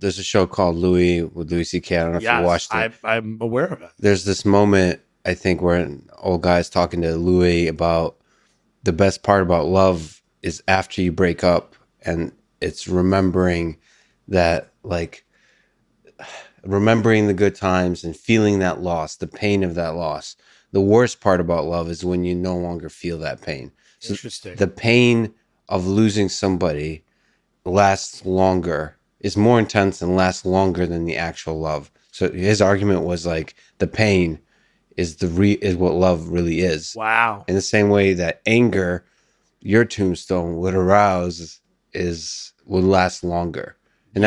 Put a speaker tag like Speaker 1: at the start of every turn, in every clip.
Speaker 1: there's a show called Louis with Louis C.K. I don't know if you watched it.
Speaker 2: I'm aware of it.
Speaker 1: There's this moment, I think, where an old guy's talking to Louis about the best part about love is after you break up, and it's remembering that, like, remembering the good times and feeling that loss, the pain of that loss. The worst part about love is when you no longer feel that pain. So
Speaker 2: Interesting.
Speaker 1: the pain of losing somebody lasts longer, is more intense and lasts longer than the actual love. So his argument was like the pain is is what love really is.
Speaker 2: Wow.
Speaker 1: In the same way that anger, your tombstone would arouse, would last longer. And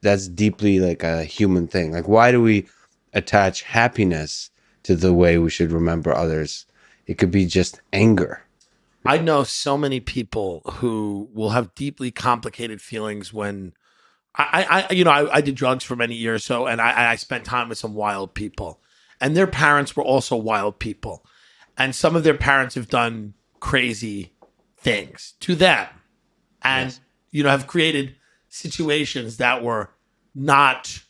Speaker 1: that's deeply like a human thing. Like, why do we attach happiness to the way we should remember others? It could be just anger.
Speaker 2: I know so many people who will have deeply complicated feelings when I did drugs for many years, and I spent time with some wild people, and their parents were also wild people, and some of their parents have done crazy things to them, and have created situations that were not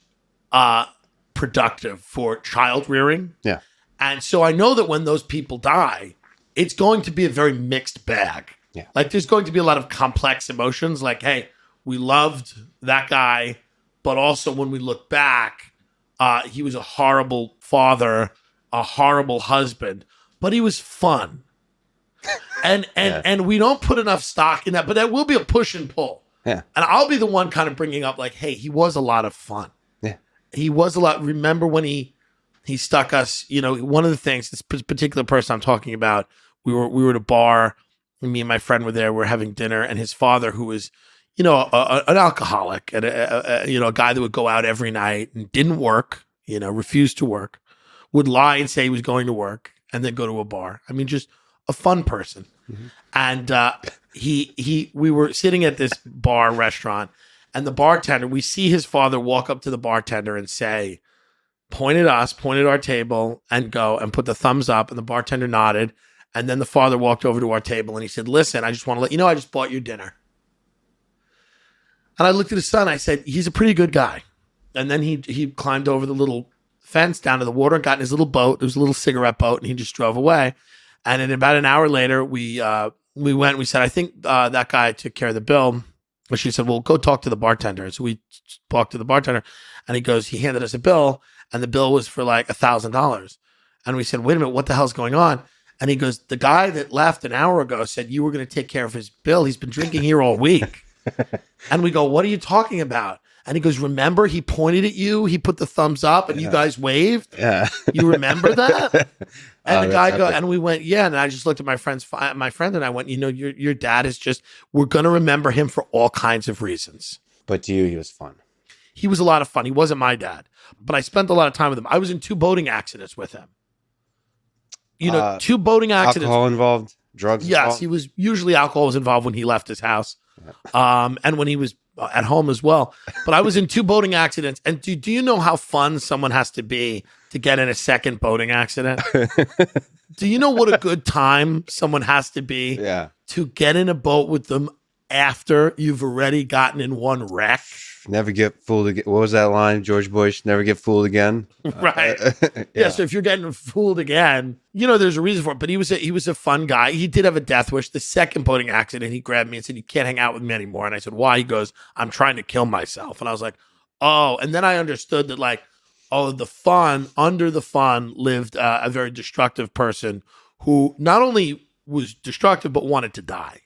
Speaker 2: productive for child rearing.
Speaker 1: Yeah.
Speaker 2: And so I know that when those people die, it's going to be a very mixed bag.
Speaker 1: Yeah.
Speaker 2: Like, there's going to be a lot of complex emotions. Like, hey, we loved that guy, but also when we look back, he was a horrible father, a horrible husband, but he was fun. And we don't put enough stock in that, but there will be a push and pull.
Speaker 1: Yeah.
Speaker 2: And I'll be the one kind of bringing up, like, hey, he was a lot of fun.
Speaker 1: Yeah.
Speaker 2: He was a lot. Remember when he stuck us, one of the things, this particular person I'm talking about, we were at a bar, and me and my friend were there, we're having dinner, and his father, who was, an alcoholic, and a guy that would go out every night and didn't work, refused to work, would lie and say he was going to work and then go to a bar. I mean, just a fun person. Mm-hmm. And we were sitting at this bar restaurant, and the bartender, we see his father walk up to the bartender and say, point at us, point at our table, and go and put the thumbs up. And the bartender nodded. And then the father walked over to our table and he said, listen, I just want to let you know I just bought your dinner. And I looked at his son. I said, he's a pretty good guy. And then he climbed over the little fence down to the water and got in his little boat. It was a little cigarette boat, and he just drove away. And then about an hour later, we went. We said, I think that guy took care of the bill. But she said, well, go talk to the bartender. So we talked to the bartender, and he handed us a bill, and the bill was for like $1,000. And we said, wait a minute, what the hell's going on? And he goes, the guy that left an hour ago said you were going to take care of his bill. He's been drinking here all week. And we go, what are you talking about? And he goes, remember, he pointed at you. He put the thumbs up, and you guys waved.
Speaker 1: Yeah.
Speaker 2: You remember that? And the guy and we went, yeah. And I just looked at my friend and I went, your dad is we're going to remember him for all kinds of reasons.
Speaker 1: But to you, he was fun.
Speaker 2: He was a lot of fun. He wasn't my dad, but I spent a lot of time with him. I was in 2 boating accidents with him. 2 boating accidents.
Speaker 1: Alcohol involved? Drugs involved?
Speaker 2: Yes, he was usually alcohol was involved when he left his house, and when he was at home as well. But I was in 2 boating accidents. And do you know how fun someone has to be to get in a second boating accident? Do you know what a good time someone has to be to get in a boat with them after you've already gotten in one wreck?
Speaker 1: Never get fooled again. What was that line, George Bush? Never get fooled again.
Speaker 2: Right. Yeah. So if you're getting fooled again, there's a reason for it. But he was a fun guy. He did have a death wish. The second boating accident, he grabbed me and said, you can't hang out with me anymore. And I said, why? He goes, I'm trying to kill myself. And I was like, oh. And then I understood that, like, under the fun lived a very destructive person who not only was destructive, but wanted to die.